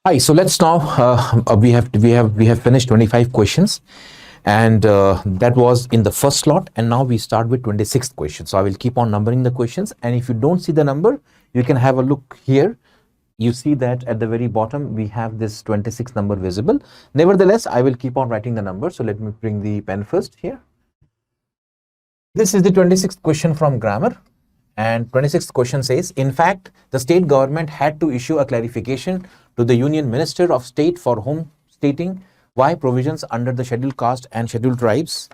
Hi, so let's now we have finished 25 questions, and that was in the first slot, and now we start with 26th question. So I will keep on numbering the questions, and if you don't see the number, you can have a look here. You see that at the very bottom we have this 26 number visible. Nevertheless, I will keep on writing the number. So let me bring the pen first here. This is the 26th question from grammar. And 26th question says, in fact, the state government had to issue a clarification to the Union Minister of State for Home stating why provisions under the Scheduled Caste and Scheduled Tribes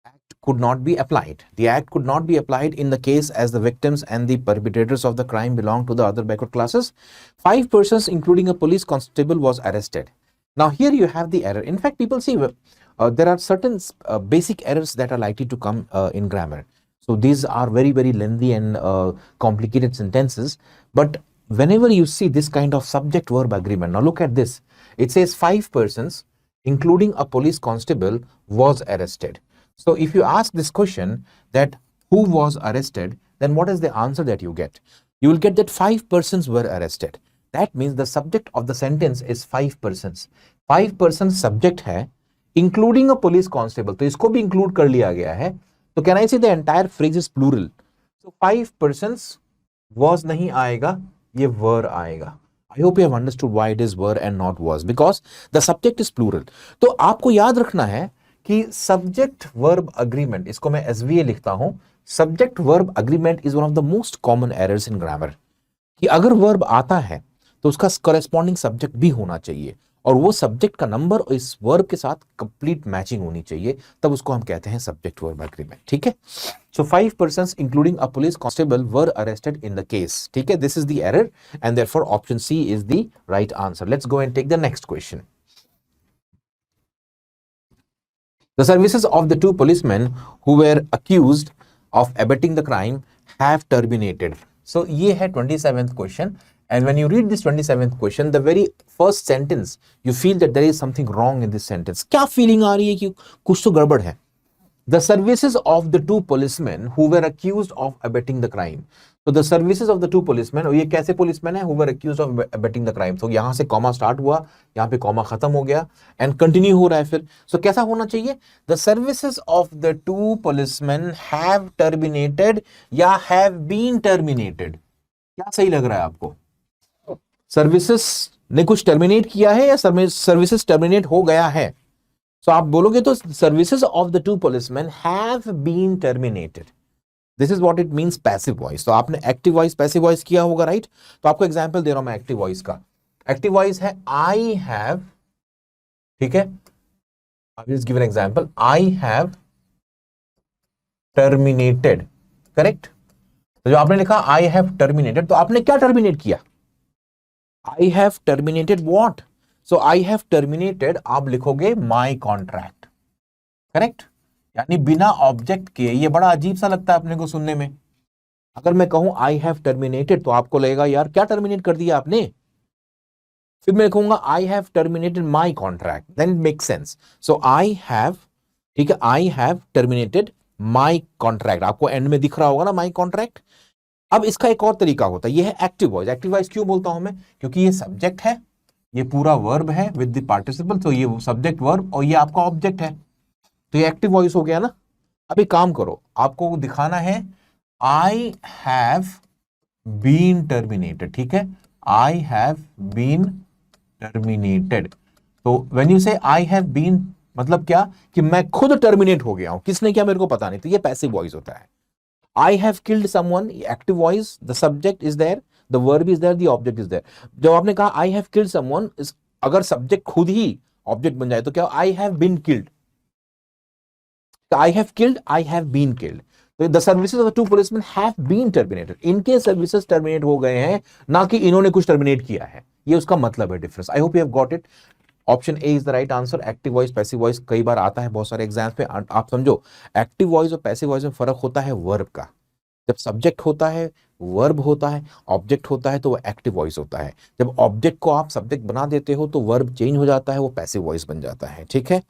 Act could not be applied. The Act could not be applied in the case as the victims and the perpetrators of the crime belong to the other backward classes. 5 persons, including a police constable, was arrested. Now here you have the error. In fact, people see there are certain basic errors that are likely to come in grammar. So these are very, very lengthy and complicated sentences. But whenever you see this kind of subject-verb agreement, now look at this. It says 5 persons, including a police constable, was arrested. So if you ask this question that who was arrested, then what is the answer that you get? You will get that 5 persons were arrested. That means the subject of the sentence is 5 persons. 5 persons subject है, including a police constable. तो इसको भी include कर लिया गया है. So can I say the entire phrase is plural? So 5 persons was नहीं आएगा, ये were आएगा. I hope you have understood why it is were and not was, because the subject is plural. तो आपको याद रखना है कि subject verb agreement, इसको मैं SVA लिखता हूं. Subject verb agreement is one of the most common errors in grammar. कि अगर verb आता है तो उसका corresponding subject भी होना चाहिए, और वो सब्जेक्ट का नंबर इस वर्ब के साथ कंप्लीट मैचिंग होनी चाहिए, तब उसको हम कहते हैं सब्जेक्ट वर्ब एग्रीमेंट. ठीक है. So 5 persons including a police constable were arrested in the case. ठीक है. This is the error and therefore option C is the right answer. Let's go and take the next question. The services of the 2 policemen who were accused of abetting the crime have terminated. So ये है 27th question. And when you read this 27th question, the very first sentence, you feel that there is something wrong in this sentence. क्या feeling आ रही है कि कुछ तो गड़बड़ है? The services of the 2 policemen who were accused of abetting the crime. So the services of the 2 policemen, और ये कैसे policemen हैं? Who were accused of abetting the crime. तो यहाँ से comma start हुआ, यहाँ पे comma खत्म हो गया, and continue हो रहा है फिर. So कैसा होना चाहिए? The services of the 2 policemen have terminated या have been terminated. क्या सही लग रहा है आपको? सर्विसेज ने कुछ टर्मिनेट किया है या सर्विसेज टर्मिनेट हो गया है? सो आप बोलोगे तो services of the 2 policemen have been terminated. This is what it means passive voice. तो आपने एक्टिव वॉइस पैसिव वॉइस किया होगा, राइट? तो आपको एग्जांपल दे रहा हूं मैं एक्टिव वॉइस का. एक्टिव वॉइस है आई हैव. ठीक है. I will give an example. I have terminated. Correct. तो जो आपने लिखा आई हैव टर्मिनेटेड, तो आपने क्या टर्मिनेट किया? I have terminated what? So I have terminated, आप लिखोगे my contract. करेक्ट. यानी बिना ऑब्जेक्ट के. ये बड़ा अजीब सा लगता है अपने को सुनने में. अगर मैं कहूं I have terminated तो आपको लगेगा यार क्या टर्मिनेट कर दिया आपने. फिर मैं कहूंगा I have terminated my contract, then it makes sense. So I have, ठीक है, I have terminated my contract. आपको एंड में दिख रहा होगा ना my contract. अब इसका एक और तरीका होता है, ये है एक्टिव वॉइस. एक्टिव वॉइस क्यों बोलता हूं मैं? क्योंकि ये सब्जेक्ट है, ये पूरा वर्ब है विद द पार्टिसिपल. तो ये सब्जेक्ट वर्ब और ये आपका ऑब्जेक्ट है, तो ये एक्टिव वॉइस हो गया ना. अब एक काम करो, आपको दिखाना है आई हैव बीन टर्मिनेटेड. ठीक है. I have been terminated. तो when you say I have been, मतलब क्या कि मैं खुद टर्मिनेट हो गया हूं. किसने किया मेरे को पता नहीं. तो ये पैसिव वॉइस होता है. I have killed someone, active voice, the subject is there, the verb is there, the object is there. जब आपने कहा I have killed someone, अगर subject खुद ही object बन जाए तो क्या? I have been killed. I have killed, I have been killed. So the services of the 2 policemen have been terminated. इनके services terminate हो गए हैं, ना कि इन्होंने कुछ terminate किया है. ये उसका मतलब है difference. I hope you have got it. Option A is the right answer. Active voice passive voice कई बार आता है बहुत सारे एग्जाम्स पे. आप समझो एक्टिव वॉइस और पैसिव वॉइस में फर्क होता है वर्ब का. जब सब्जेक्ट होता है, वर्ब होता है, ऑब्जेक्ट होता है, तो वो एक्टिव वॉइस होता है. जब ऑब्जेक्ट को आप सब्जेक्ट बना देते हो तो वर्ब चेंज हो जाता है, वो पैसिव वॉइस बन जाता है. ठीक है.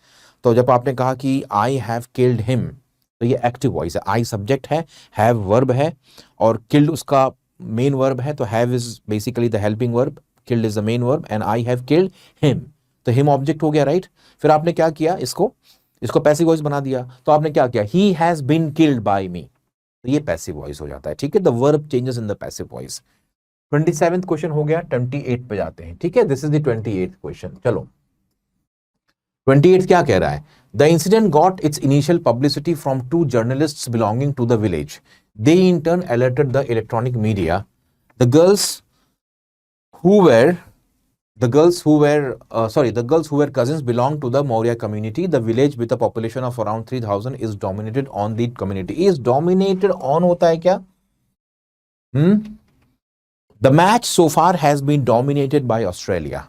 तो जब आपने कहा कि आई हैव किल्ड हिम, तो ये एक्टिव वॉइस है. आई सब्जेक्ट है, हैव वर्ब है, और किल्ड उसका मेन वर्ब है. तो have is basically the helping verb. killed is the main verb and I have killed him. तो him object हो गया, right? फिर आपने क्या किया, इसको पैसिव वॉइस बना दिया, तो आपने क्या किया, he has been killed by me, तो ये पैसिव वॉइस हो जाता है, ठीक है, the verb changes in the passive voice. 27th question हो गया, 28 पे जाते हैं, ठीक है, this is the 28th question. चलो 28 क्या कह रहा है, the incident got its initial publicity from two journalists belonging to the village, they in turn alerted the electronic media, the girls who were cousins belong to the Maurya community. The village with a population of around 3000 is dominated on the community. Is dominated on होता है क्या? The match so far has been dominated by Australia.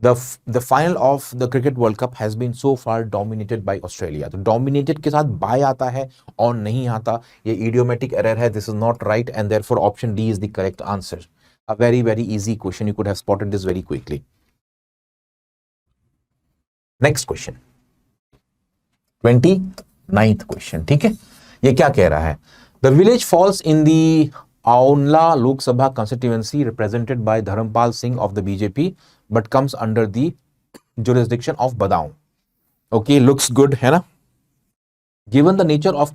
The final of the Cricket World Cup has been so far dominated by Australia. तो dominated के साथ by आता है, on नहीं आता, ये idiomatic error है, this is not right, and therefore option D is the correct answer. A very, very easy question. You could have spotted this very quickly. Next question. 29th question. ठीक है, ये क्या कह रहा है, The village falls in the Aonla Lok Sabha constituency represented by Dharampal Singh of the BJP, but comes under the jurisdiction of Badaun. Okay, looks good, है ना? Given the nature of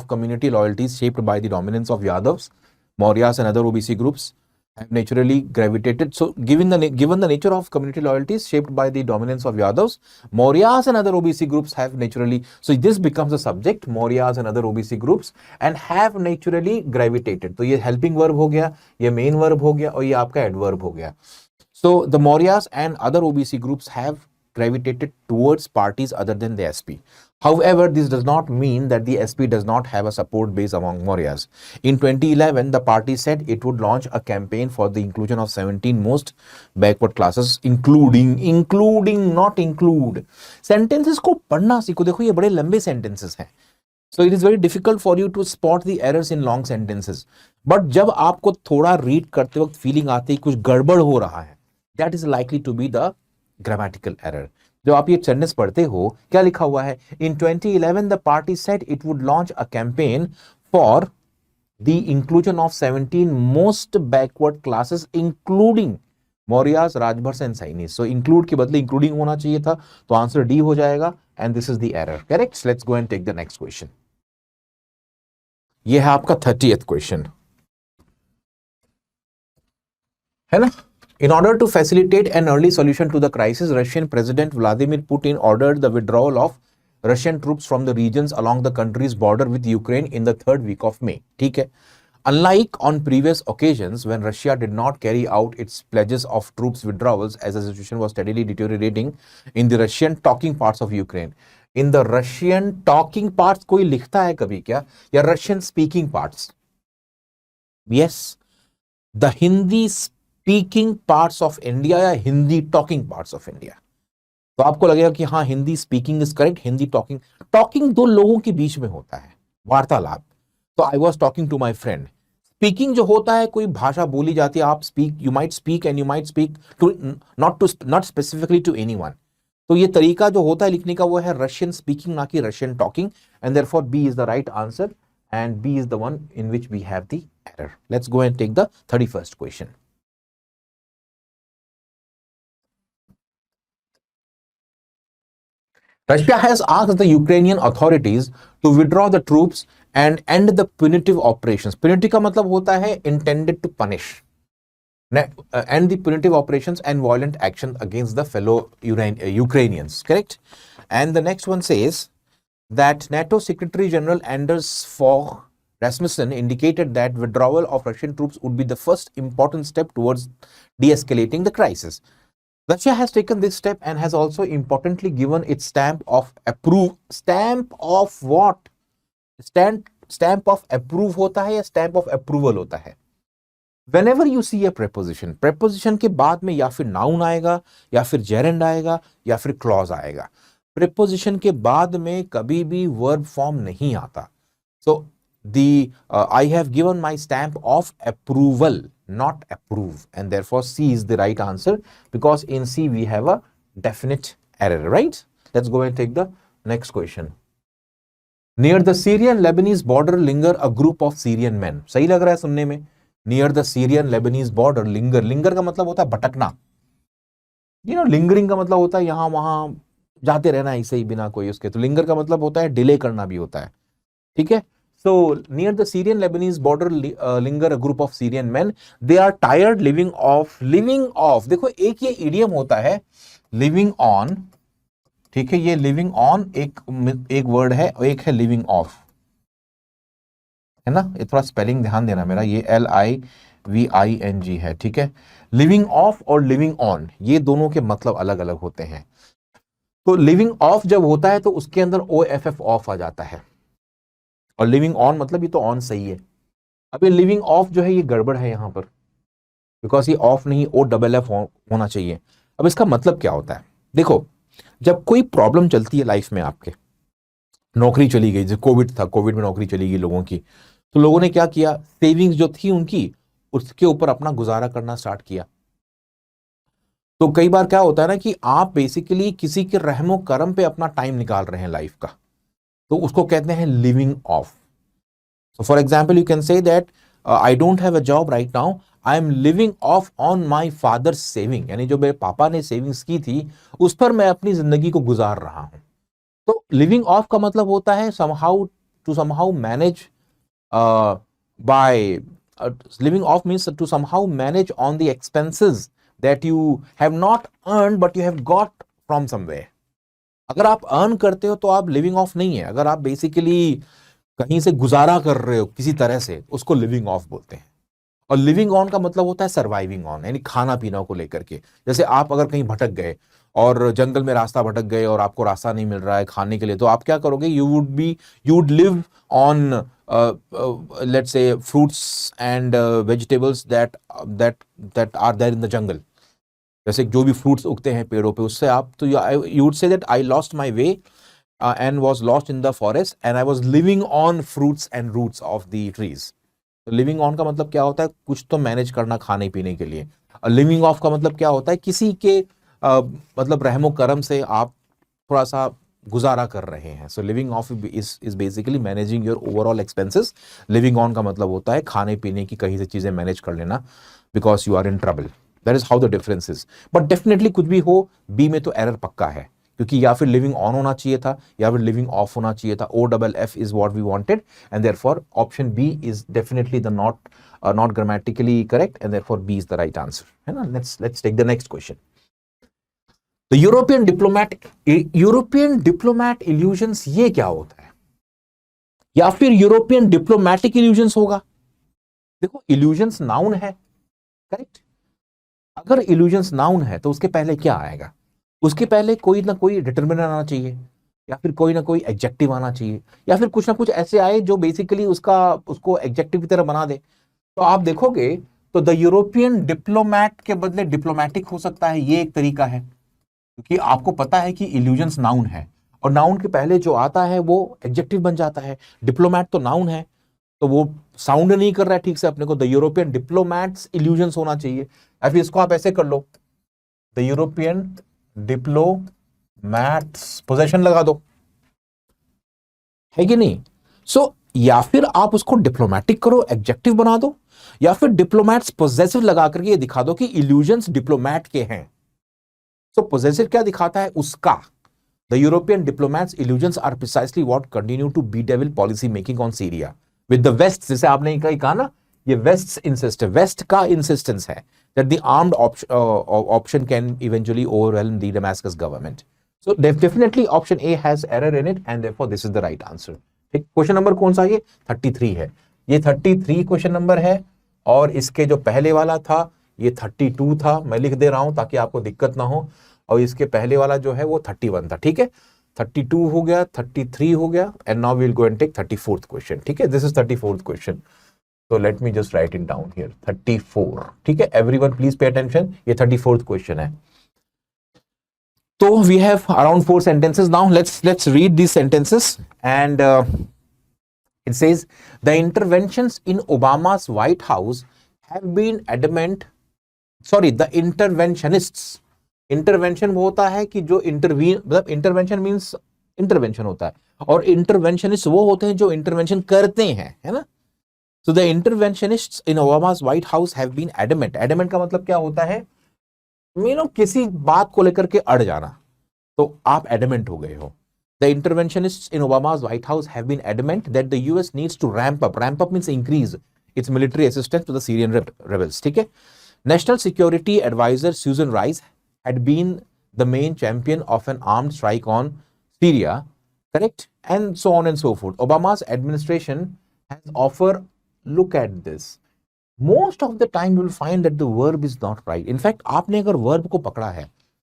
community loyalties shaped by the dominance of Yadavs, Mauryas and other OBC groups have naturally gravitated. So given the nature of community loyalties shaped by the dominance of Yadavs, Mauryas and other OBC groups have naturally, so this becomes the subject, Mauryas and other OBC groups, and have naturally gravitated. तो ये helping verb हो गया, ये main verb हो गया, और ये आपका adverb हो गया. So the Mauryas and other OBC groups have gravitated towards parties other than the SP. However, this does not mean that the SP does not have a support base among Mauryas. In 2011, the party said it would launch a campaign for the inclusion of 17 most backward classes, including, not include. Sentences को पढ़ना सीखो, देखो ये बड़े लंबे sentences हैं. So it is very difficult for you to spot the errors in long sentences. But जब आपको थोड़ा read करते वक्त feeling आती है कुछ गड़बड़ हो रहा है, that is likely to be the grammatical error. जो आप ये सेंटेंस पढ़ते हो, क्या लिखा हुआ है, in 2011 the party said it would launch a campaign for the inclusion of 17 most backward classes including Mauryas, Rajbhars and Sainis. So include के बदले including होना चाहिए था, तो आंसर D हो जाएगा, and this is the error. Correct? Let's go and take the next question. ये है आपका 30th question, है ना? In order to facilitate an early solution to the crisis, Russian President Vladimir Putin ordered the withdrawal of Russian troops from the regions along the country's border with Ukraine in the 3rd week of May. ठीक है? Unlike on previous occasions when Russia did not carry out its pledges of troops withdrawals as the situation was steadily deteriorating in the Russian talking parts of Ukraine. In the Russian talking parts कोई लिखता है कभी क्या, या Russian speaking parts? Yes, the Hindi speaking parts of India या Hindi talking parts of India. तो आपको लगेगा कि हाँ Hindi speaking is correct, Hindi talking दो लोगों के बीच में होता है, वार्तालाप. तो I was talking to my friend. Speaking जो होता है कोई भाषा बोली जाती है, आप speak, you might speak and you might speak to not specifically to anyone. तो ये तरीका जो होता है लिखने का वो है रशियन स्पीकिंग, ना कि Russian talking, and therefore B is the right answer and B is the one in which we have the error. Let's go and take the 31st question. Russia has asked the Ukrainian authorities to withdraw the troops and end the punitive operations. Punitive का मतलब होता है intended to punish. End the punitive operations and violent action against the fellow Ukrainians. Correct? And the next one says that NATO Secretary General Anders Fogh Rasmussen indicated that withdrawal of Russian troops would be the first important step towards de-escalating the crisis. Russia has taken this step and has also importantly given its stamp of approve. Stamp of what? Stamp of approve होता है या stamp of approval होता है? Whenever you see a preposition, preposition के बाद में या फिर noun आएगा, या फिर gerund आएगा, या फिर clause आएगा. Preposition के बाद में कभी भी verb form नहीं आता. So I have given my stamp of approval, not approve, and therefore C is the right answer, because in C we have a definite error, right? Let's go and take the next question. Near the Syrian-Lebanese border linger a group of Syrian men. सही लग रहा है सुनने में? Near the Syrian Lebanese border, linger, linger का मतलब होता है भटकना, लिंगरिंग का मतलब होता है यहां वहां जाते रहना ऐसे ही बिना कोई उसके, तो लिंगर का मतलब होता है डिले करना भी होता है, ठीक है। So near the Syrian Lebanese border linger a group of Syrian man, they are tired living off, living off, देखो एक ये इडियम होता है लिविंग ऑन, ठीक है, ये लिविंग ऑन एक वर्ड है और एक है लिविंग ऑफ, है ना, ये थोड़ा स्पेलिंग ध्यान देना मेरा, ये LIVING है, ठीक है। लिविंग ऑफ और लिविंग ऑन ये दोनों के मतलब अलग अलग होते हैं। तो लिविंग ऑफ जब होता है तो उसके अंदर OFF ऑफ आ जाता है, और लिविंग ऑन मतलब ये तो ऑन सही है। अब ये लिविंग ऑफ जो है ये गड़बड़ है यहां पर, बिकॉज ये ऑफ नहीं OFF होना चाहिए। अब इसका मतलब क्या होता है, देखो जब कोई प्रॉब्लम चलती है लाइफ में आपके, नौकरी चली गई, जैसे कोविड था, कोविड में नौकरी चली गई लोगों की, तो लोगों ने क्या किया, सेविंग्स जो थी उनकी उसके ऊपर अपना गुजारा करना स्टार्ट किया। तो कई बार क्या होता है ना कि आप बेसिकली किसी के रहमो करम पे अपना टाइम निकाल रहे हैं लाइफ का, तो उसको कहते हैं living of. So for example, you can say that I don't have a job right now. I am living off on my father's saving. यानी जो मेरे पापा ने सेविंग्स की थी उस पर मैं अपनी जिंदगी को गुजार रहा हूं। तो लिविंग ऑफ का मतलब होता है somehow manage by living off means to somehow manage on the expenses that you have not earned but you have got from somewhere. अगर आप अर्न करते हो तो आप लिविंग ऑफ नहीं है, अगर आप बेसिकली कहीं से गुजारा कर रहे हो किसी तरह से, उसको लिविंग ऑफ बोलते हैं। और लिविंग ऑन का मतलब होता है सर्वाइविंग ऑन, यानी खाना पीना को लेकर के। जैसे आप अगर कहीं भटक गए और जंगल में रास्ता भटक गए और आपको रास्ता नहीं मिल रहा है खाने के लिए, तो आप क्या करोगे, you would live on let's say fruits and vegetables that are there in the jungle. जैसे जो भी फ्रूट्स उगते हैं पेड़ों पे, उससे आप, तो you would say that I lost my way and was lost in the forest and I was living on fruits and roots of the trees. तो लिविंग ऑन का मतलब क्या होता है, कुछ तो मैनेज करना खाने पीने के लिए। लिविंग ऑफ का मतलब क्या होता है, किसी के मतलब रहमो करम से आप थोड़ा सा गुजारा कर रहे हैं। So living of is basically managing your overall expenses. Living on का मतलब होता है खाने पीने की कहीं से चीजें मैनेज कर लेना, because you are in trouble. That is how the difference is. But definitely कुछ भी हो, बी में तो एरर पक्का है, क्योंकि या फिर लिविंग ऑन होना चाहिए था या फिर लिविंग ऑफ होना चाहिए था। OFF is what we wanted and therefore option B is definitely the not grammatically correct and therefore B is the right answer, है ना। Let's take the next question. The European diplomat illusions, ये क्या होता है, या फिर European diplomatic illusions होगा। देखो इल्यूजन्स नाउन है, करेक्ट। अगर इल्यूजन्स नाउन है तो उसके पहले क्या आएगा, उसके पहले कोई ना कोई डिटर्मिनर आना चाहिए, या फिर कोई ना कोई एडजेक्टिव आना चाहिए, या फिर कुछ ना कुछ ऐसे आए जो बेसिकली उसको एडजेक्टिव की तरह बना दे। तो आप देखोगे तो द यूरोपियन डिप्लोमैट के बदले डिप्लोमैटिक हो सकता है, ये एक तरीका है, क्योंकि आपको पता है कि इल्यूजन्स नाउन है और नाउन के पहले जो आता है वो एडजेक्टिव बन जाता है। डिप्लोमैट तो नाउन है, तो वो साउंड नहीं कर रहा है ठीक से अपने को। द यूरोपियन डिप्लोमैट्स इल्यूजन्स होना चाहिए, या फिर इसको आप ऐसे कर लो, द यूरोपियन डिप्लोमैट्स, पोजेशन लगा दो, है कि नहीं। सो या फिर आप उसको डिप्लोमैटिक करो, एडजेक्टिव बना दो, या फिर डिप्लोमैट्स पोजेसिव लगा करके ये दिखा दो कि इल्यूजन्स डिप्लोमैट के हैं। सो पोजेसिव क्या दिखाता है, उसका। The European diplomats illusions are precisely what continue to be devil policy making on Syria with the west. जैसे आपने कहा ना, ये वेस्ट इंसिस्ट, वेस्ट का इंसिस्टेंस है that the armed option can eventually overwhelm the Damascus government. So definitely option A has error in it and therefore this is the right answer. ठीक, question number कौन सा, ये 33 है, ये 33 question number है, और इसके जो पहले वाला था ये 32 था, मैं लिख दे रहा हूं ताकि आपको दिक्कत ना हो, और इसके पहले वाला जो है वो 31 था, ठीक है। 32 हो गया, 33 हो गया, and now we will go and take 34th question, ठीक है। This is 34th question. So let me just write it down here, 34, ठीक है। Everyone please pay attention, ये 34th question है। तो we have around 4 sentences now. Let's read these sentences, and it says the interventions in Obama's White House have been adamant. Sorry, the interventionists. Intervention वो होता है कि जो मतलब intervention means intervention होता है, और interventionists वो होते हैं जो intervention करते हैं, है ना। So the interventionists in Obama's White House have been adamant. Adamant का मतलब क्या होता है? किसी बात को लेकर के अड़ जाना, तो आप adamant हो गए हो. The interventionists in Obama's White House have been adamant that the US needs to ramp up. Ramp up means increase its military assistance to the Syrian rebels. ठीक है? National Security Advisor Susan Rice had been the main champion of an armed strike on Syria, correct? And so on and so forth. Obama's administration has offered, look at this. Most of the time you will find that the verb is not right. In fact, आपने अगर verb को पकड़ा है,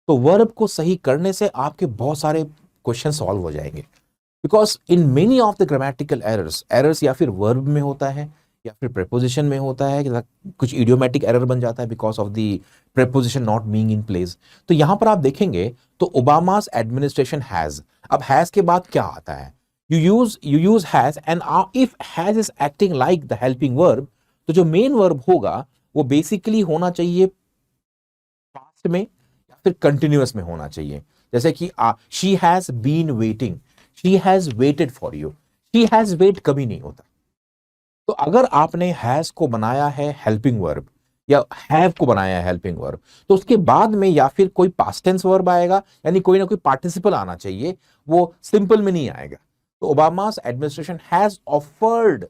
तो verb को सही करने से आपके बहुत सारे क्वेश्चन सॉल्व हो जाएंगे. Because in many of the grammatical errors या फिर वर्ब में होता है या फिर प्रेपोजिशन में होता है, कुछ इडियोमेटिक एरर बन जाता है because of the preposition not being in place. तो यहां पर आप देखेंगे तो ओबामास एडमिनिस्ट्रेशन हैज, अब हैज के बाद क्या आता है? You use has, and if has is acting like the helping verb, तो जो मेन वर्ब होगा वो बेसिकली होना चाहिए पास्ट में या फिर कंटिन्यूअस में होना चाहिए. जैसे कि she has been waiting, she has waited for you. She has wait कभी नहीं होता. तो अगर आपने हैज को बनाया है हेल्पिंग वर्ब या हैव को बनाया है हेल्पिंग वर्ब, तो उसके बाद में या फिर कोई पास्ट टेंस वर्ब आएगा, यानी कोई ना कोई पार्टिसिपल आना चाहिए, वो सिंपल में नहीं आएगा. तो ओबामास एडमिनिस्ट्रेशन हैज ऑफर्ड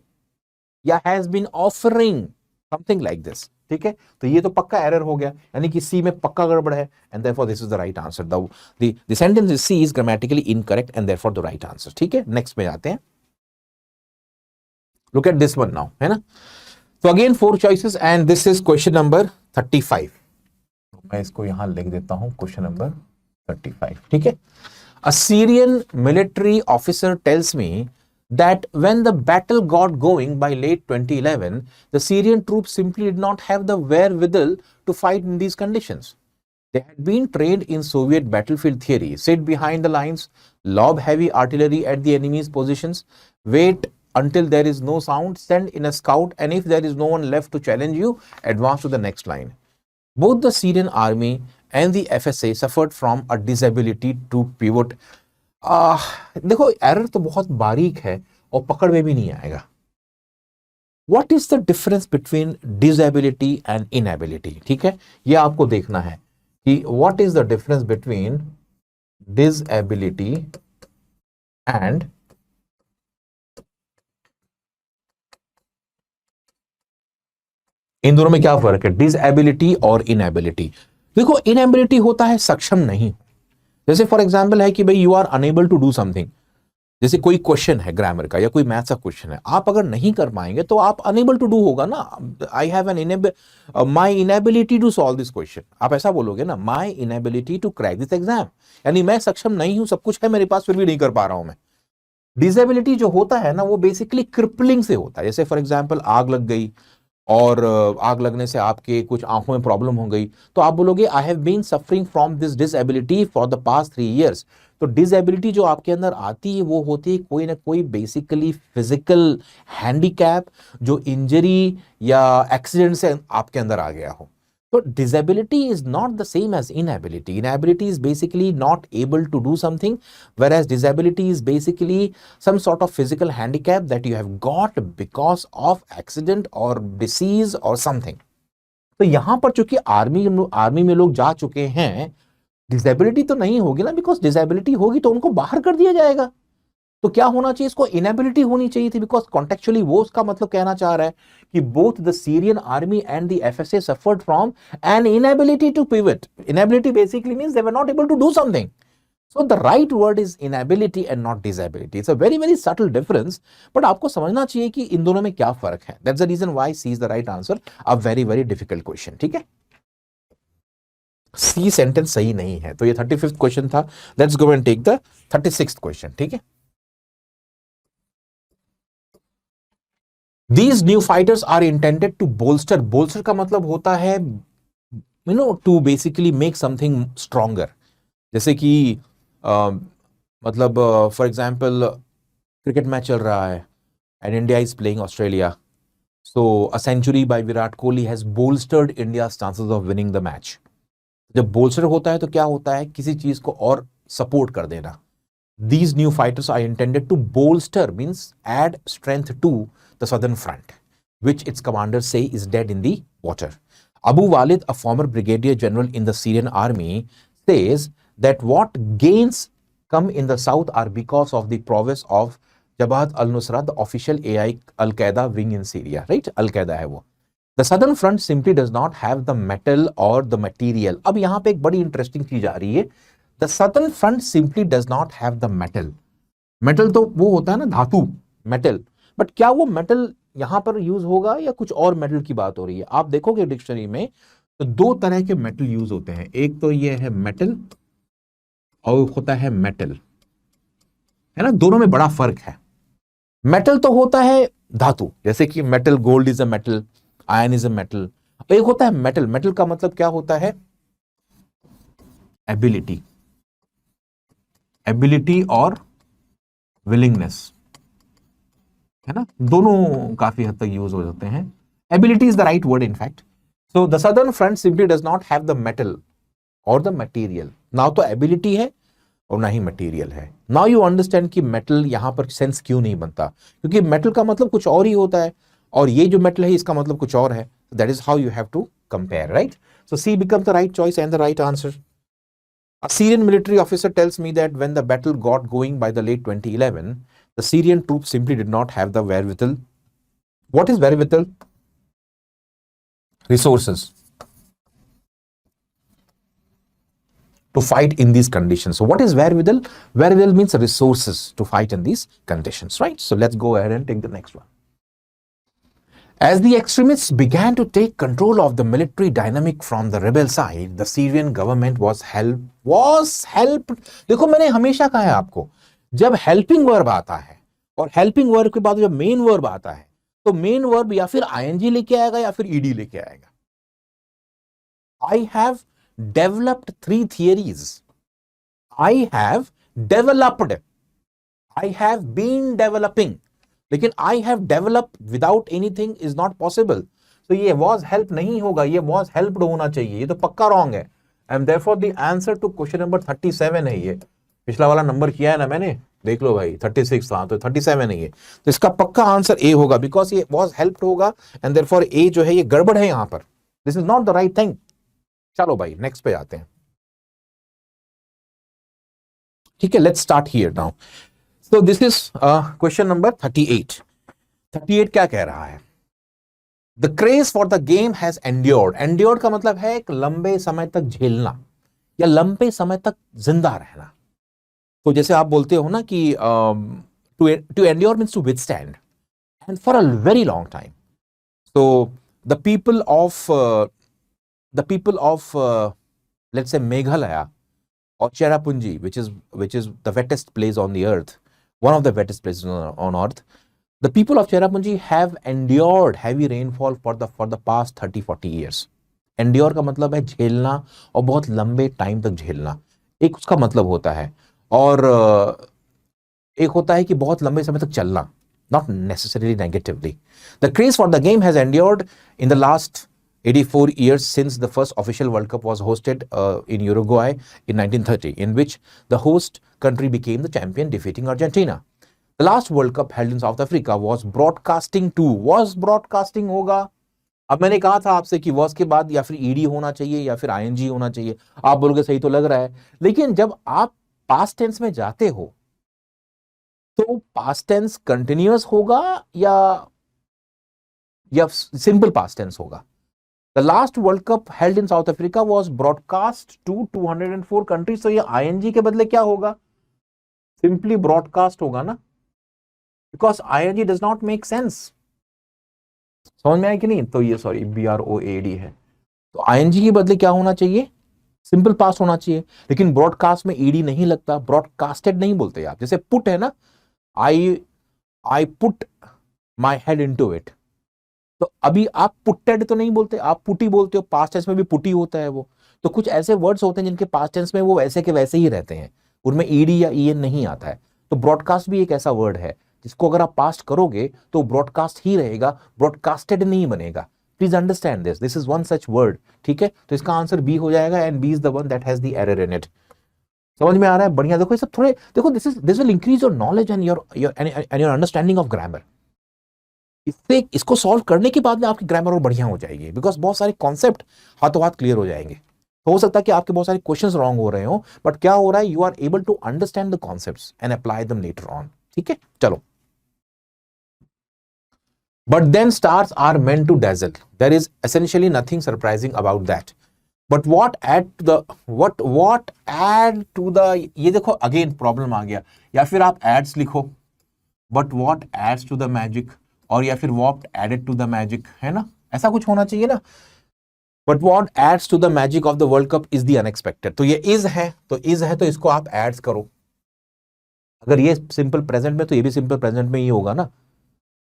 या has been offering something like this. ठीक है, तो ये तो पक्का एरर हो गया, यानी कि सी में पक्का गड़बड़ है, and therefore this is the right answer. The sentence is C is grammatically incorrect and therefore the right answer. ठीक है, नेक्स्ट में जाते हैं. Look at this one now, है ना. तो again 4 choices and this is question number 35. मैं इसको यहां लिख देता हूं, क्वेश्चन नंबर 35. ठीक है. A Syrian military officer tells me that when the battle got going by late 2011, the Syrian troops simply did not have the wherewithal to fight in these conditions. They had been trained in Soviet battlefield theory: sit behind the lines, lob heavy artillery at the enemy's positions, wait until there is no sound, send in a scout, and if there is no one left to challenge you, advance to the next line. Both the Syrian army and the FSA suffered from a disability to pivot. देखो error तो बहुत बारीक है और पकड़ में भी नहीं आएगा. What is the difference between disability and inability? ठीक है, ये आपको देखना है कि what is the difference between disability and इन दोनों में क्या फर्क है, डिसएबिलिटी और इनएबिलिटी. देखो इनएबिलिटी होता है सक्षम नहीं. जैसे फॉर एग्जांपल है कि भाई you are unable to do something. जैसे कोई क्वेश्चन है ग्रामर का या कोई मैथ्स का क्वेश्चन है, आप अगर नहीं कर पाएंगे तो आप अनेबल टू डू होगा ना. I have an my inability to solve this question, आप ऐसा बोलोगे ना, my inability to crack this exam, यानी मैं सक्षम नहीं हूं, सब कुछ है मेरे पास फिर भी नहीं कर पा रहा हूं मैं. डिसेबिलिटी जो होता है ना वो बेसिकली क्रिपलिंग से होता है. जैसे फॉर एग्जांपल आग लग गई और आग लगने से आपके कुछ आंखों में प्रॉब्लम हो गई, तो आप बोलोगे I have been suffering from this disability for the past 3 years. तो डिसएबिलिटी जो आपके अंदर आती है वो होती है कोई ना कोई बेसिकली फिजिकल हैंडीकैप जो इंजरी या एक्सीडेंट से आपके अंदर आ गया हो. तो disability is not the same as inability. Inability is basically not able to do something, whereas disability is basically some sort of physical handicap that you have got because of accident or disease or something. तो यहां पर चूंकि army में लोग जा चुके हैं, disability तो नहीं होगी ना, बिकॉज डिसेबिलिटी होगी तो उनको बाहर कर दिया जाएगा. तो क्या होना चाहिए, इसको इनएबिलिटी होनी चाहिए थी, बिकॉज कॉन्टेक्चुअली वो उसका मतलब कहना चाह रहा है कि both the Syrian army and the FSA suffered from an inability to pivot. Inability basically means they were not able to do something. So the right word is inability and not disability. It's a very very subtle difference, but आपको समझना चाहिए कि इन दोनों में क्या फर्क है. That's the reason why C is the right answer. A very very difficult question. ठीक है, सी सेंटेंस सही नहीं है. तो ये 35th क्वेश्चन था. Let's go and take the 36th question. ठीक है, These new fighters are intended to bolster. Bolster का मतलब होता है to basically make something stronger. जैसे कि मतलब फॉर एग्जाम्पल क्रिकेट मैच चल रहा है and India is playing Australia. So a century by Virat Kohli has bolstered India's chances of winning the match. जब bolster होता है तो क्या होता है, किसी चीज को और सपोर्ट कर देना. These new fighters are intended to bolster means add strength to the southern front. which its commanders say is dead in the water. Abu Walid, a former brigadier general in the Syrian army, says that what gains come in the south are because of the prowess of Jabhat al-Nusra, the official AI Al-Qaeda wing in Syria, right? Al-Qaeda है वो. The southern front simply does not have the metal or the material. अब यहाँ पे एक बड़ी interesting चीज आ रही है. The southern front simply does not have the metal. Metal तो वो होता है ना, धातु, मेटल. बट क्या वो मेटल यहां पर यूज होगा या कुछ और मेटल की बात हो रही है? आप देखोगे डिक्शनरी में तो दो तरह के मेटल यूज होते हैं. एक तो ये है मेटल और होता है मेटल, है ना. दोनों में बड़ा फर्क है. मेटल तो होता है धातु, जैसे कि metal, gold is a metal, ion is a metal. एक होता है मेटल. मेटल का मतलब क्या होता है? एबिलिटी, एबिलिटी और विलिंगनेस, है ना. दोनों काफी हद तक यूज हो जाते हैं. Ability is the right word in fact. So the southern front simply does not have the metal और द मटेरियल. ना तो एबिलिटी है और ना ही मटेरियल है. नाउ यू अंडरस्टैंड कि मेटल यहां पर सेंस क्यों नहीं बनता, क्योंकि मेटल का मतलब कुछ और ही होता है और ये जो मेटल है इसका मतलब कुछ और है. That is how you have to compare, right. So C becomes the right choice and the right answer. A Syrian military officer tells me that when the battle got going by the late 2011, the Syrian troops simply did not have the wherewithal. What is wherewithal? Resources to fight in these conditions. So what is wherewithal? Wherewithal means resources to fight in these conditions, right? So let's go ahead and take the next one. As the extremists began to take control of the military dynamic from the rebel side, the Syrian government was helped. देखो मैंने हमेशा कहा है आपको, जब helping verb आता है और हेल्पिंग वर्ब के बाद जब मेन वर्ब आता है तो मेन वर्ब या फिर आईएनजी लेके आएगा या फिर ईडी लेके आएगा. I have developed 3 theories. I have developed. I have been developing. लेकिन I have developed without anything is not possible. तो ये was help नहीं होगा, ये was helped होना चाहिए. ये तो पक्का रॉन्ग है. And therefore the answer to question number 37 है ये. पिछला वाला नंबर किया है ना मैंने, देख लो भाई, 36 था तो 37 है ये. तो इसका पक्का आंसर ए होगा, बिकॉज ये was helped होगा and therefore ए जो है ये गड़बड़ है यहां पर. This is not the right thing. चलो भाई नेक्स्ट पे आते हैं. ठीक है, let's start here now. So this is question number 38. 38 क्या कह रहा है? The craze for the game has endured. Endured का मतलब है एक लंबे समय तक झेलना या लंबे समय तक जिंदा रहना. तो जैसे आप बोलते हो ना कि to endure means to withstand and for a very long time. So the people of let's say Meghalaya or Cherrapunji, which is the wettest place on the earth, one of the wettest places on earth, the people of Cherrapunji have endured heavy rainfall for the past 30-40 years. Endure का मतलब है झेलना और बहुत लंबे time तक झेलना, एक उसका मतलब होता है. और एक होता है कि बहुत लंबे समय तक चलना, not necessarily negatively. The craze for the game has endured in the last 84 years since the first official World Cup was hosted in Uruguay in 1930, in which the host country became the champion, defeating Argentina. The last World Cup held in South Africa was broadcasting होगा. अब मैंने कहा था आपसे कि was के बाद या फिर ed होना चाहिए या फिर ing होना चाहिए. आप बोलोगे सही तो लग रहा है, लेकिन जब आप past tense में जाते हो तो past tense continuous होगा या simple past tense होगा. The last World Cup held in South Africa was broadcast to 204 countries. तो ये ing के बदले क्या होगा? Simply broadcast होगा ना, because ing does not make sense. समझ में आया कि नहीं? तो ये सॉरी BROAD है, तो ing के बदले क्या होना चाहिए? सिंपल पास्ट होना चाहिए. लेकिन ब्रॉडकास्ट में ed नहीं लगता, ब्रॉडकास्टेड नहीं बोलते आप. जैसे पुट है ना, I put my head into it. तो अभी आप पुटेड तो नहीं बोलते, आप पुटी बोलते हो. पास्ट टेंस में भी पुटी होता है वो. तो कुछ ऐसे वर्ड्स होते हैं जिनके पास्ट टेंस में वो वैसे के वैसे ही रहते हैं, उनमें ईडी या ईएन नहीं आता है. तो ब्रॉडकास्ट भी एक ऐसा वर्ड है जिसको अगर आप पास्ट करोगे तो ब्रॉडकास्ट ही रहेगा, ब्रॉडकास्टेड नहीं बनेगा. Please understand this, this is one such word. ठीक है, तो इसका आंसर बी हो जाएगा and B is the one that has the error in it. समझ में आ रहा है? बढ़िया. देखो ये सब थोड़े देखो, this will increase your knowledge and your understanding of grammar. इससे इसको सॉल्व करने के बाद में आपकी ग्रामर और बढ़िया हो जाएगी, बिकॉज बहुत सारे कॉन्सेप्ट हाथों हाथ क्लियर हो जाएंगे। तो हो सकता है कि आपके बहुत सारे क्वेश्चंस रॉन्ग हो रहे हो, बट क्या हो रहा है, you are able to understand the concepts and apply them later on. ठीक है, चलो। But then stars are meant to dazzle. There is essentially nothing surprising about that. But what add to the what add to the, ये देखो again problem आ गया, या फिर आप ads लिखो, but what adds to the magic, और या फिर what added to the magic, है ना, ऐसा कुछ होना चाहिए ना। But what adds to the magic of the World Cup is the unexpected, तो ये is है, तो इसको आप एड्स करो। अगर ये सिंपल प्रेजेंट में तो ये भी सिंपल प्रेजेंट में ही होगा ना,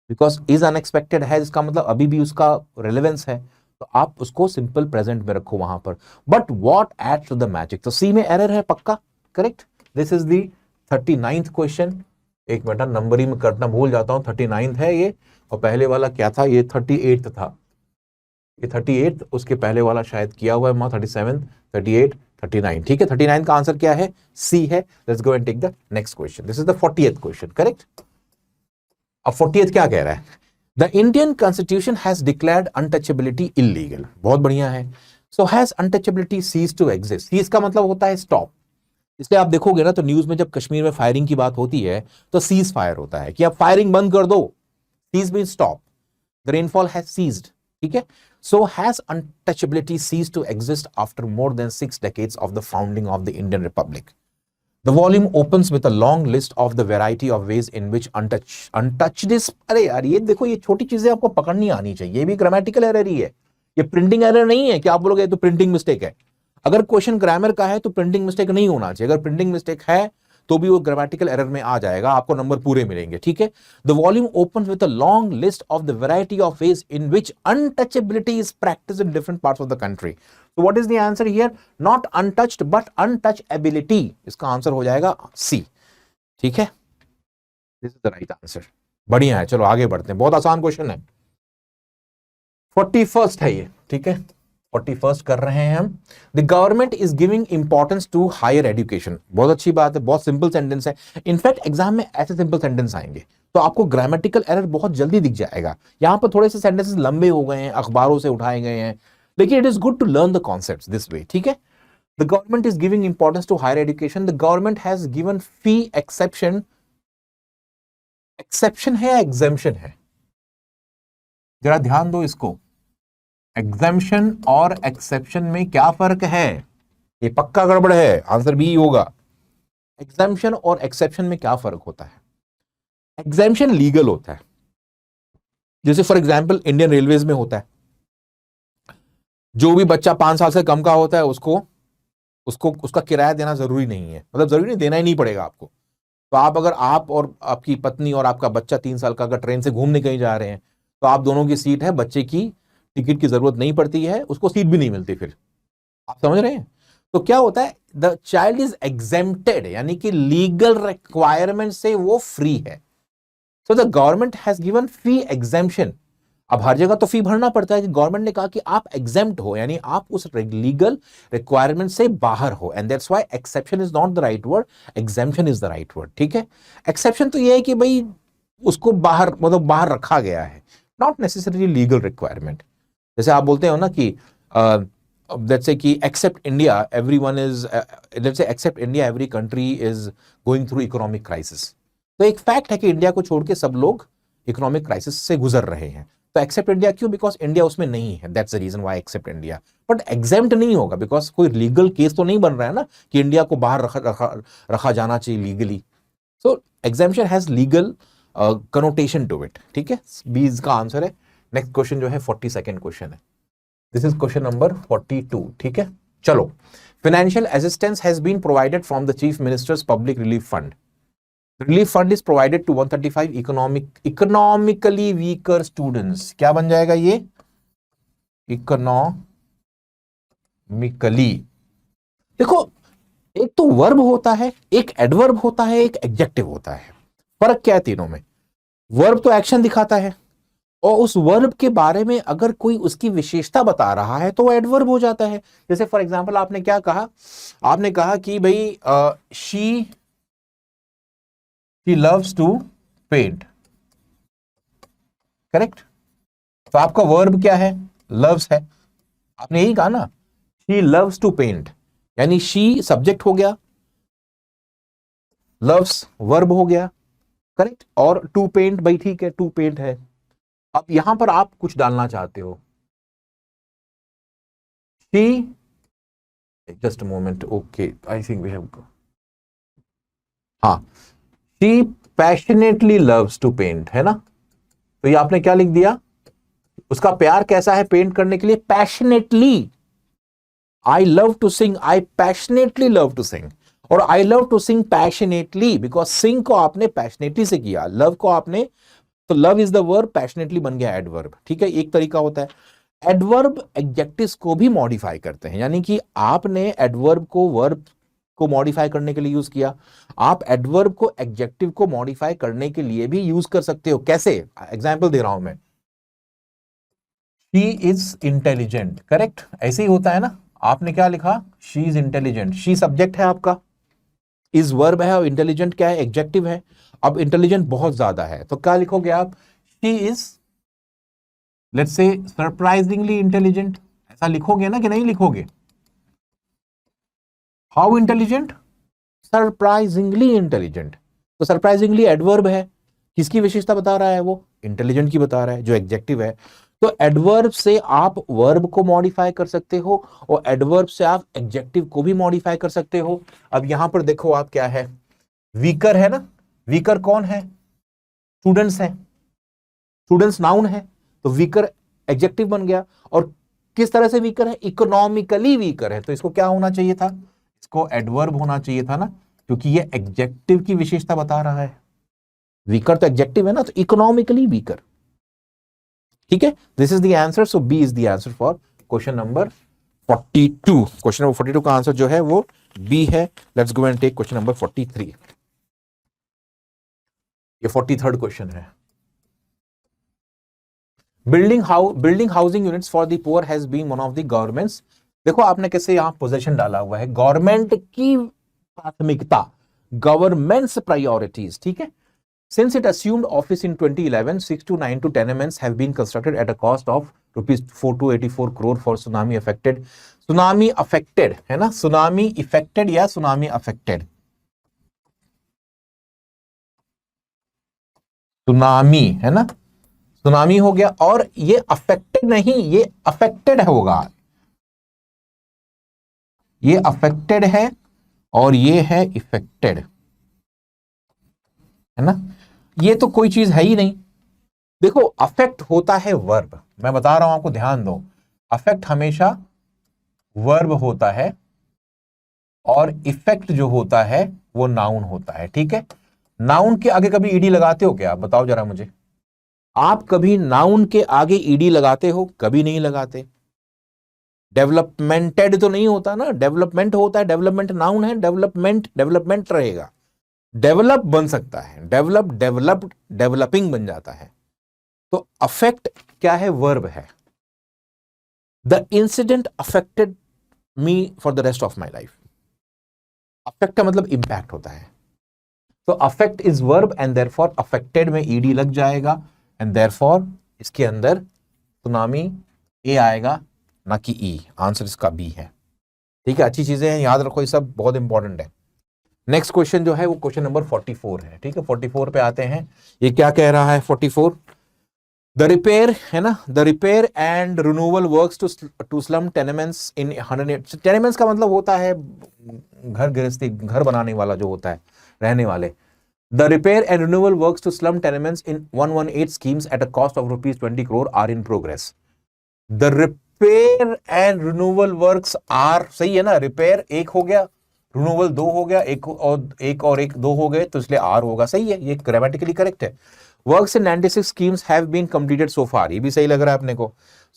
बिकॉज इज अनएक्सपेक्टेड है, इसका मतलब अभी भी उसका रिलेवेंस है, तो आप उसको सिंपल प्रेजेंट में रखो वहां पर। But what adds to the magic, तो सी में एरर है पक्का, correct. This is the 39th question. एक मिनट, नंबरिंग में करना भूल जाता हूं, 39th है ये, और पहले वाला क्या था, ये 38th था, ये 38th, उसके पहले वाला शायद किया हुआ है 37, 38, 39, ठीक है। 39 का आंसर क्या है, सी है। Let's go and take the next question. This is the 40th question, correct. अब 40th क्या कह रहा है, the Indian constitution has declared untouchability illegal, बहुत बढ़िया है। So has untouchability cease to exist, cease का मतलब होता है स्टॉप, इसलिए आप देखोगे ना तो न्यूज में जब कश्मीर में फायरिंग की बात होती है तो सीज फायर होता है कि आप फायरिंग बंद कर दो, cease mean stop, the rainfall has ceased, ठीक है। So has untouchability cease to exist after more than 6 decades of the founding of the Indian republic. The volume opens with a long list of the variety of ways in which untouched is, अरे यार ये देखो, ये छोटी चीजें आपको पकड़नी आनी चाहिए, ये भी ग्रामेटिकल एरर ही है, ये प्रिंटिंग एरर नहीं है कि आप बोलोगे तो प्रिंटिंग मिस्टेक है। अगर क्वेश्चन ग्रामर का है तो प्रिंटिंग मिस्टेक नहीं होना चाहिए, अगर प्रिंटिंग मिस्टेक है तो भी वो ग्रामेटिकल एरर में आ जाएगा, आपको नंबर पूरे मिलेंगे, ठीक है। The volume open with a long list of the variety of ways in which untouchability is practice in different parts of the country. तो what is the answer here, not untouched but untouchability, इसका answer हो जाएगा C, ठीक है। This is the right answer, बढ़िया है। चलो आगे बढ़ते हैं, बहुत आसान क्वेश्चन है, 41st है ये, ठीक है। 41st कर रहे हैं हम। The government is giving importance to higher education, बहुत अच्छी बात है, बहुत सिंपल सेंटेंस है। इनफैक्ट एग्जाम में ऐसे सिंपल सेंटेंस आएंगे तो आपको ग्रामेटिकल एरर बहुत जल्दी दिख जाएगा। यहां पर थोड़े से सेंटेंसेस लंबे हो गए हैं, अखबारों से उठाए गए हैं, लेकिन it is good to learn the concepts this way, ठीक है। The government is giving importance to higher education, the government has given fee exception, exception है या एग्जेम्पशन है, जरा ध्यान दो इसको। एग्जेम्पशन और एक्सेप्शन में क्या फर्क है, ये पक्का गड़बड़ है, आंसर बी होगा। एग्जेम्पशन और एक्सेप्शन में क्या फर्क होता है, एग्जेम्पशन लीगल होता है, जैसे फॉर एग्जांपल इंडियन रेलवेज में होता है, जो भी बच्चा 5 साल से कम का होता है उसको उसका किराया देना जरूरी नहीं है, मतलब जरूरी नहीं, देना ही नहीं पड़ेगा आपको। तो आप अगर आप और आपकी पत्नी और आपका बच्चा 3 साल का अगर ट्रेन से घूमने कहीं जा रहे हैं तो आप दोनों की सीट है, बच्चे की टिकट की जरूरत नहीं पड़ती है, उसको सीट भी नहीं मिलती, फिर आप समझ रहे हैं। तो क्या होता है, द चाइल्ड इज एग्जेम्प्टेड, यानी कि लीगल रिक्वायरमेंट से वो फ्री है। So the government has given fee exemption, अब हर जगह तो फी भरना पड़ता है, कि गवर्नमेंट ने कहा कि आप एग्जेम्प्ट हो, यानी आप उस लीगल रिक्वायरमेंट से बाहर हो, and that's why exception is not the right word, exemption is the right word, ठीक है। एक्सेप्शन तो ये है कि भाई उसको बाहर, मतलब बाहर रखा गया है, नॉट नेसेसरी लीगल रिक्वायरमेंट। जैसे आप बोलते हो ना कि लेट्स से कि except India everyone is, let's say except India every country is going through economic crisis, तो एक फैक्ट है कि इंडिया को छोड़ के सब लोग इकोनॉमिक क्राइसिस से गुजर रहे हैं, तो एक्सेप्ट इंडिया क्यों, बिकॉज इंडिया उसमें नहीं है, that's the reason why except India. But exempt नहीं होगा, बिकॉज कोई लीगल केस तो नहीं बन रहा है ना कि इंडिया को बाहर रखा जाना चाहिए legally. So exemption has legal connotation to it, ठीक है। बी का आंसर है। नेक्स्ट क्वेश्चन जो है 42nd क्वेश्चन है, दिस इज क्वेश्चन नंबर 42, ठीक है। चलो, financial assistance has been provided from the chief minister's public relief fund, relief fund is provided to 135 economically weaker students, क्या बन जाएगा ये, इकोनॉमिकली। देखो, एक तो वर्ब होता है, एक एडवर्ब होता है, एक एडजेक्टिव होता है, फर्क क्या है तीनों में। वर्ब तो एक्शन दिखाता है, और उस वर्ब के बारे में अगर कोई उसकी विशेषता बता रहा है तो वो एडवर्ब हो जाता है। जैसे फॉर एग्जांपल आपने क्या कहा, आपने कहा कि भाई she loves to paint, correct. तो आपका वर्ब क्या है? लव्स है। आपने यही कहा ना, शी लव्स टू पेंट, यानी शी सब्जेक्ट हो गया, लव्स वर्ब हो गया, करेक्ट। और टू पेंट, भाई ठीक है, टू पेंट है। अब यहां पर आप कुछ डालना चाहते हो, she, just a moment, okay, I think we have, हाँ, she passionately loves to paint, है ना। तो ये आपने क्या लिख दिया? उसका प्यार कैसा है पेंट करने के लिए? Passionately. I love to sing, I passionately love to sing. और I love to sing passionately, because sing को आपने पैशनेटली से किया, लव को आपने, तो love is the verb, passionately बन गया एडवर्ब, ठीक है। एक तरीका होता है। एडवर्ब एडजेक्टिव्स को भी मॉडिफाई करते हैं, यानी कि आपने एडवर्ब को वर्ब को मॉडिफाई करने के लिए यूज किया, आप एडवर्ब को एडजेक्टिव को मॉडिफाई करने के लिए भी यूज कर सकते हो। कैसे? एग्जांपल दे रहा हूं मैं, शी इज इंटेलिजेंट, करेक्ट, ऐसे ही होता है ना। आपने क्या लिखा? She is intelligent, she subject है आपका, इज वर्ब है, और इंटेलिजेंट क्या है? एडजेक्टिव है। अब इंटेलिजेंट बहुत ज्यादा है, तो क्या लिखोगे आप? शी इज, लेट्स से, सरप्राइजिंगली इंटेलिजेंट, ऐसा लिखोगे ना कि नहीं लिखोगे? How intelligent? Surprisingly intelligent. तो सरप्राइजिंगली एडवर्ब है, किसकी विशेषता बता रहा है? वो इंटेलिजेंट की बता रहा है, जो एडजेक्टिव है। तो एडवर्ब से आप वर्ब को मॉडिफाई कर सकते हो, और एडवर्ब से आप एडजेक्टिव को भी मॉडिफाई कर सकते हो। अब यहां पर देखो आप, क्या है? वीकर है ना। वीकर कौन है? स्टूडेंट्स है, स्टूडेंट्स नाउन है, तो वीकर एडजेक्टिव बन गया। और किस तरह से वीकर है? इकोनॉमिकली वीकर है, तो इसको क्या होना चाहिए था? इसको एडवर्ब होना चाहिए था ना, क्योंकि ये एडजेक्टिव की विशेषता बता रहा है। वीकर तो एडजेक्टिव है ना, तो इकोनॉमिकली वीकर, ठीक है। This is the answer, so B is the answer for question number 42। Question number 42 का आंसर जो है वो बी है। Let's go and take question number 43। ये 43rd क्वेश्चन है। Building housing units for the poor has been one of the governments. देखो आपने कैसे यहां पोजीशन डाला हुआ है, गवर्नमेंट की प्राथमिकता, गवर्नमेंट्स प्रायोरिटीज, ठीक है। Since it assumed office in 2011, 6 to 9 to tenements have been constructed at a cost of rupees 4 to 84 crore for tsunami affected. Tsunami affected है ना, tsunami affected या tsunami affected? tsunami है ना, tsunami हो गया। और ये affected नहीं, ये affected होगा, ये affected है और ये है affected, है ना। ये तो कोई चीज है ही नहीं। देखो अफेक्ट होता है वर्ब, मैं बता रहा हूं आपको, ध्यान दो, अफेक्ट हमेशा वर्ब होता है, और इफेक्ट जो होता है वो नाउन होता है, ठीक है। नाउन के आगे कभी ईडी लगाते हो क्या? आप बताओ जरा मुझे, आप कभी नाउन के आगे ईडी लगाते हो? कभी नहीं लगाते। डेवलपमेंटेड तो नहीं होता ना, डेवलपमेंट होता है, डेवलपमेंट नाउन है, डेवलपमेंट डेवलपमेंट रहेगा, डेवलप बन सकता है, डेवलप डेवलप्ड डेवलपिंग बन जाता है। तो अफेक्ट क्या है? वर्ब है। The incident affected me for the rest of my life. Affect का मतलब इंपैक्ट होता है, तो affect is verb and therefore affected में ईडी लग जाएगा, एंड देयरफॉर इसके अंदर सुनामी ए आएगा, ना कि ई। आंसर इसका बी है, ठीक है। अच्छी चीजें हैं, याद रखो, ये सब बहुत इंपॉर्टेंट है। नेक्स्ट क्वेश्चन जो है वो क्वेश्चन नंबर 44 है, ठीक है। 44 पे आते हैं। ये क्या कह रहा है 44? द रिपेयर है ना, the repair and renewal works to slum tenements in 100। Tenements का मतलब होता है घर गृहस्थी, घर बनाने वाला जो होता है, रहने वाले। The repair and renewal works to slum tenements in 118 schemes at a cost of rupees 20 crore are in progress. The repair and renewal works are, सही है ना, रिपेयर एक हो गया, रिन्यूअल दो हो गया, एक और एक दो हो गए, तो इसलिए आर होगा, सही है, ये ग्रामेटिकली करेक्ट है। Works in 96 schemes have been completed so far, ये भी सही लग रहा है अपने को।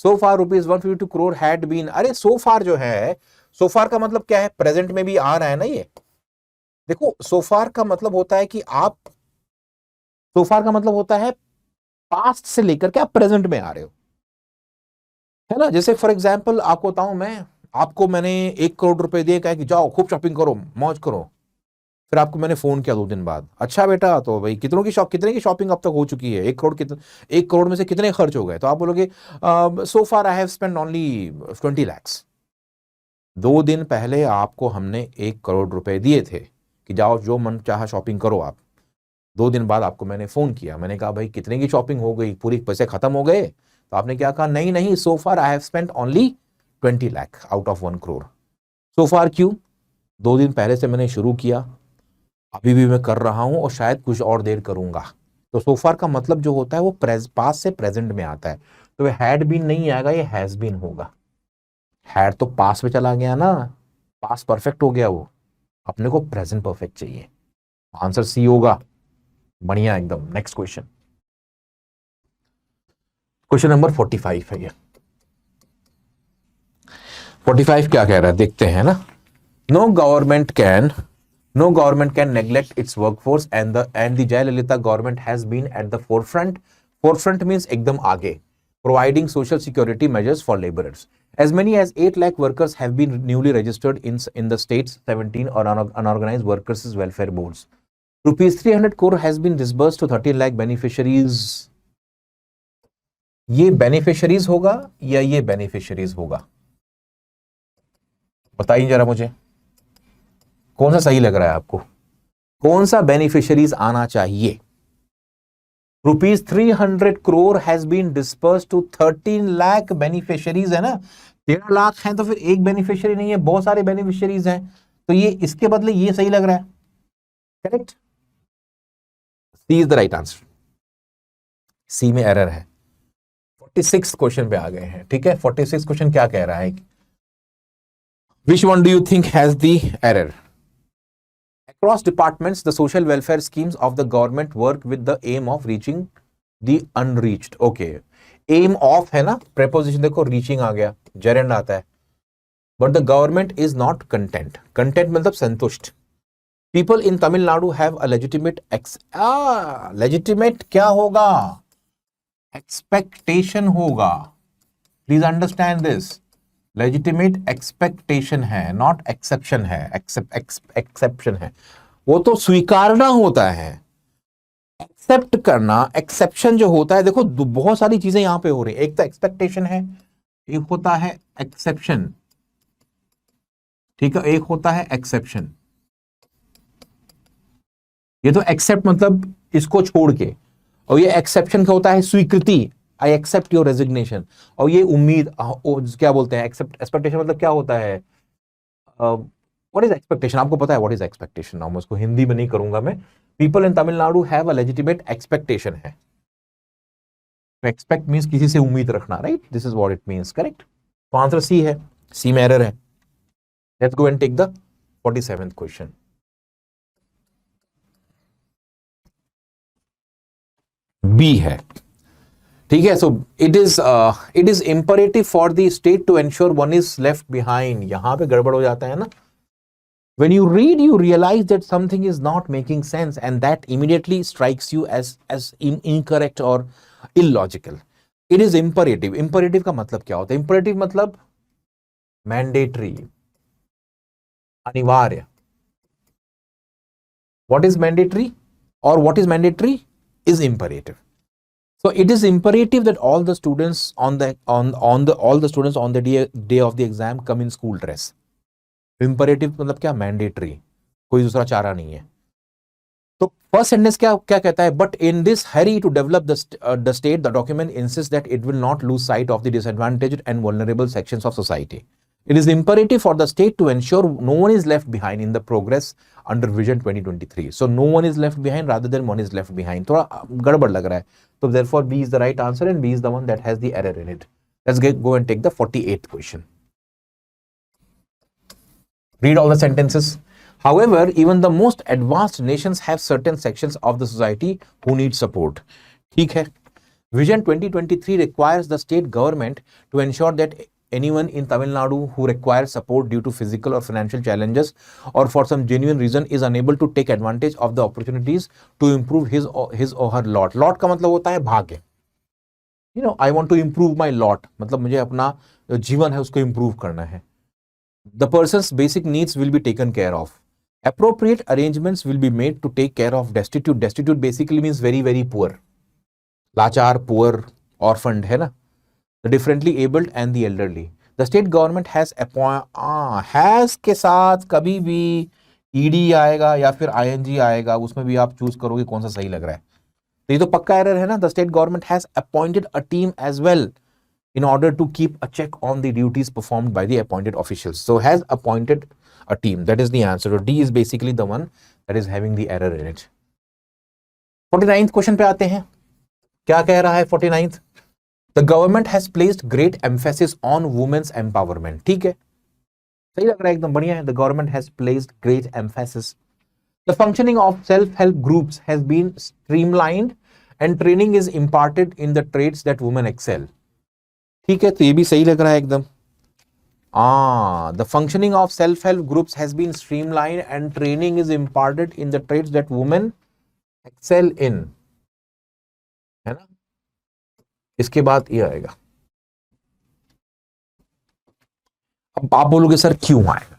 So far rupees 152 crore had been, अरे so far जो है, so far का मतलब क्या है? प्रेजेंट में भी आ रहा है ना ये। देखो so far का मतलब होता है कि आप, so far का मतलब होता है पास्ट से लेकर के आप प्रेजेंट में आ रहे हो, है ना। जैसे फॉर एग्जाम्पल आपको बताऊं मैं, आपको मैंने 1 करोड़ रुपए दिए, कहा कि जाओ खूब शॉपिंग करो, मौज करो, फिर आपको मैंने फोन किया 2 दिन बाद, अच्छा बेटा तो भाई कितने की शॉपिंग अब तक हो चुकी है, 1 करोड़ 1 करोड़ में से कितने खर्च हो गए, तो आप बोलोगे so far I have spend only 20 lakhs। 2 दिन पहले आपको हमने 1 करोड़ रुपए दिए थे कि जाओ जो मन चाहा शॉपिंग करो आप। 2 दिन बाद आपको मैंने फोन किया, मैंने कहा भाई कितने की शॉपिंग हो गई, पूरी पैसे खत्म हो गए, तो आपने क्या कहा, नहीं नहीं so far I have spent only 20 lakh out of 1 crore. So far क्यों, 2 दिन पहले से मैंने शुरू किया, अभी भी मैं कर रहा हूं और शायद कुछ और देर करूंगा। तो सो फार का मतलब जो होता है वो पास से प्रेजेंट में आता है, तो वे हैड बीन नहीं आएगा, ये हैज बीन होगा। हैड तो पास में चला गया ना, पास परफेक्ट हो गया, वो अपने को प्रेजेंट परफेक्ट चाहिए, आंसर सी होगा। बढ़िया एकदम। नेक्स्ट क्वेश्चन, क्वेश्चन नंबर 45 है ये। 45 क्या कह रहा है देखते हैं ना। No government can neglect its workforce and the Jayalalitha government has been at the forefront means एकदम आगे, providing social security measures for laborers. As many as 8 lakh workers have been newly registered in the state's 17 or unorganized workers' welfare boards. Rupees 300 crore has been disbursed to 13 lakh beneficiaries. ये beneficiaries होगा या ये beneficiaries होगा, बताइए जरा मुझे, कौन सा सही लग रहा है आपको, कौन सा बेनिफिशियरीज आना चाहिए। Rupees 300 crore has been disperse to 13 lakh beneficiaries है ना, 13 लाख हैं तो फिर एक बेनिफिशियरी नहीं है, बहुत सारे बेनिफिशियरीज हैं, तो ये इसके बदले ये सही लग रहा है, correct. C is the right answer, C में एरर है। 46 क्वेश्चन पे आ गए हैं, ठीक है। 46 क्वेश्चन क्या कह रहा है, which one do you think has the error. Across departments, the social welfare schemes of the government work with the aim of reaching the unreached. Okay, aim of है ना, preposition देखो, reaching आ गया, gerund आता है, but the government is not content. Content मतलब संतुष्ट। People in Tamil Nadu have a legitimate क्या होगा, expectation होगा, please understand this, legitimate expectation है, नॉट एक्सेप्शन है, एक्सेप्शन है, वो तो स्वीकारना होता है, एक्सेप्ट करना, एक्सेप्शन जो होता है, देखो बहुत सारी चीजें यहां पे हो रही है, एक तो एक्सपेक्टेशन है, एक होता है एक्सेप्शन, ठीक है, एक होता है एक्सेप्शन। ये तो एक्सेप्ट मतलब इसको छोड़ के, और ये एक्सेप्शन क्या होता है, स्वीकृति, आई एक्सेप्ट योर रेजिग्नेशन, और ये उम्मीद, क्या बोलते हैं, एक्सपेक्टेशन मतलब क्या होता है, व्हाट इज एक्सपेक्टेशन, आपको पता है व्हाट इज एक्सपेक्टेशन, ना मैं उसको हिंदी में नहीं करूंगा मैं। People in Tamil Nadu have a legitimate expectation है, एक्सपेक्ट मींस किसी से उम्मीद रखना, right, this is what it means, correct. तो आंसर सी है, सी में एरर है। Let's go and take the 47th question. B है, ठीक है। So it is imperative for the state to ensure one is left behind, यहां पे गड़बड़ हो जाता है ना। When you read, you realize that something is not making sense, and that immediately strikes you as incorrect or illogical. It is imperative. Imperative का मतलब क्या होता है, imperative मतलब mandatory, अनिवार्य। What is mandatory or what is mandatory is imperative. So it is imperative that all the students on the day of the exam come in school dress. Imperative मतलब क्या, mandatory, कोई दूसरा चारा नहीं है। तो फर्स्ट सेंटेंस क्या कहता है, but in this hurry to develop the state the document insist that it will not lose sight of the disadvantaged and vulnerable sections of society. It is imperative for the state to ensure no one is left behind in the progress under Vision 2023. So no one is left behind rather than one is left behind. थोड़ा गड़बड़ लग रहा है, तो therefore B is the right answer and B is the one that has the error in it. Let's go and take the 48th question. Read all the sentences. However, even the most advanced nations have certain sections of the society who need support. ठीक है. Vision 2023 requires the state government to ensure that anyone in Tamil Nadu who requires support due to physical or financial challenges or for some genuine reason is unable to take advantage of the opportunities to improve his or her lot. Lot का मतलब होता है भाग्य. You know, I want to improve my lot. मतलब मुझे अपना जीवन है उसको improve करना है. The person's basic needs will be taken care of appropriate arrangements will be made to take care of destitute. Destitute basically means very very poor, लाचार, poor, orphaned है ना, the differently abled and the elderly. The state government has has के साथ कभी भी ed आएगा या फिर ing आएगा, उसमें भी आप चूज करोगे कौन सा सही लग रहा है. तो ये तो पक्का एरर है ना. The state government has appointed a team as well in order to keep a check on the duties performed by the appointed officials. So has appointed a team. That is the answer. So D is basically the one that is having the error in it. 49th question पे आते हैं. क्या कह रहा है 49th? The government has placed great emphasis on women's empowerment. ठीक है, सही लग रहा है, एकदम बढ़िया है. The government has placed great emphasis. The functioning of self-help groups has been streamlined and training is imparted in the traits that women excel. ठीक है, तो ये भी सही लग रहा है एकदम. The functioning of self-help groups has been streamlined and training is imparted in the traits that women excel in. है ना. इसके बाद ये आएगा. अब आप बोलोगे सर क्यों आएगा?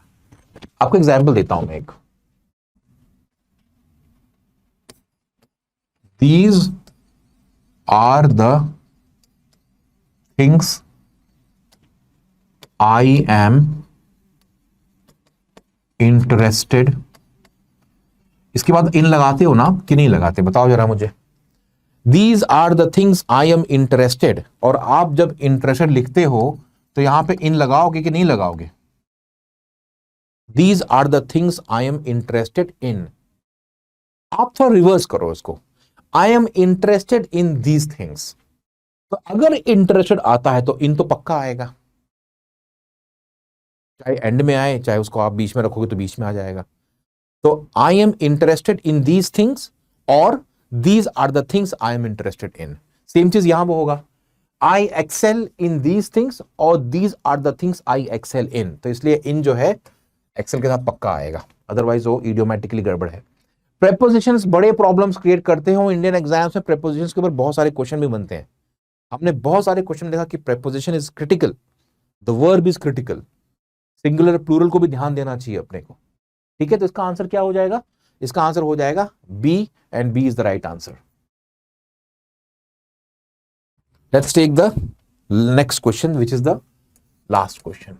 आपको एग्जाम्पल देता हूं मैं एक. These are the things I am interested. इसके बाद इन लगाते हो ना कि नहीं लगाते, बताओ जरा मुझे. These are the things I am interested. और आप जब interested लिखते हो तो यहां पे इन लगाओगे कि नहीं लगाओगे? These are the things I am interested in. आप थोड़ा रिवर्स करो इसको. I am interested in these things. तो अगर interested आता है तो इन तो पक्का आएगा, चाहे एंड में आए चाहे उसको आप बीच में रखोगे तो बीच में आ जाएगा. तो I am interested in these things और these are the things I am interested in. Same चीज यहां पर होगा. I excel in these things और these are the things I excel in. तो इसलिए इन जो है एक्सेल के साथ पक्का आएगा, अदरवाइज वो इडियोमेटिकली गड़बड़ है. प्रेपोजिशंस बड़े प्रॉब्लम्स क्रिएट करते हैं. इंडियन एग्जाम्स में प्रेपोजिशंस के ऊपर बहुत सारे क्वेश्चन भी बनते हैं. हमने बहुत सारे क्वेश्चन देखा कि preposition is critical, the verb is critical. Singular plural को भी ध्यान देना चाहिए अपने को. ठीक है, तो इसका आंसर क्या हो जाएगा? इसका आंसर हो जाएगा B, and B is the right answer. Let's take the next question which is the last question.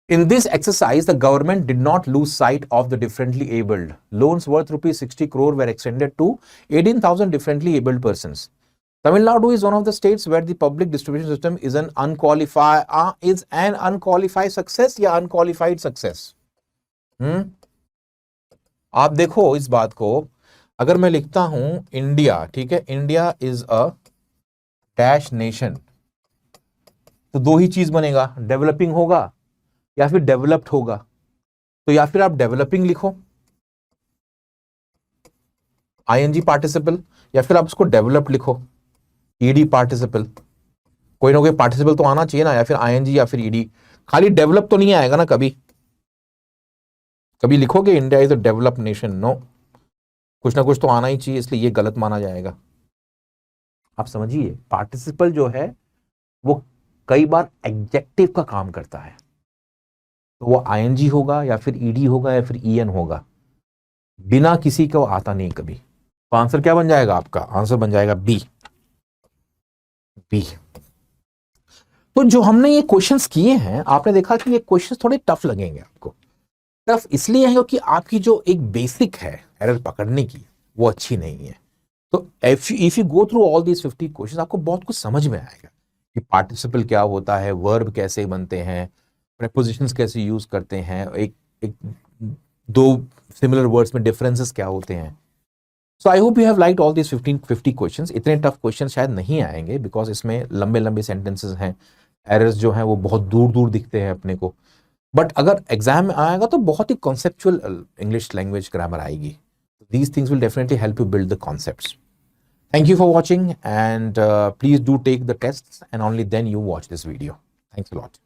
In this exercise, the government did not lose sight of the differently abled. Loans worth rupees 60 crore were extended to 18,000 differently abled persons. Tamil Nadu is one of the states where the public distribution system is an unqualified success या unqualified success. आप देखो इस बात को. अगर मैं लिखता हूं इंडिया, ठीक है, India is a dash nation, तो दो ही चीज बनेगा, डेवलपिंग होगा या फिर डेवलप्ड होगा. तो या फिर आप डेवलपिंग लिखो आईएनजी पार्टिसिपल, या फिर आप उसको डेवलप्ड लिखो ईडी पार्टिसिपल. कोई ना कोई पार्टिसिपल तो आना चाहिए ना, या फिर आईएनजी या फिर ईडी. खाली डेवलप तो नहीं आएगा ना. कभी कभी लिखोगे India is a developed nation, no, कुछ ना कुछ तो आना ही चाहिए, इसलिए ये गलत माना जाएगा. आप समझिए, पार्टिसिपल जो है वो कई बार एडजेक्टिव का काम करता है, तो वो आईएनजी होगा या फिर ईडी होगा या फिर ईएन होगा, बिना किसी को आता नहीं कभी. तो आंसर क्या बन जाएगा आपका? आंसर बन जाएगा बी. बी. तो जो हमने ये क्वेश्चंस किए हैं, आपने देखा कि ये क्वेश्चंस थोड़े टफ लगेंगे आपको. टफ इसलिए है क्योंकि आपकी जो एक बेसिक है एरर पकड़ने की, वो अच्छी नहीं है. तो if you go through all these 50 questions, आपको बहुत कुछ समझ में आएगा कि पार्टिसिपल क्या होता है, वर्ब कैसे बनते हैं, प्रेपोजिशंस कैसे यूज करते हैं, एक दो सिमिलर वर्ड्स में डिफरेंसेस क्या होते हैं. So I hope you have liked all these 50 questions. इतने टफ क्वेश्चन शायद नहीं आएंगे बिकॉज इसमें लंबे लंबे सेंटेंसेस हैं, एरर्स जो हैं वो बहुत दूर दूर दिखते हैं अपने को. बट अगर एग्जाम में आएगा तो बहुत ही कॉन्सेप्चुअल इंग्लिश लैंग्वेज ग्रामर आएगी. These things will definitely help you build the concepts. Thank you for watching, and please do take the tests and only then you watch this video. Thanks a lot.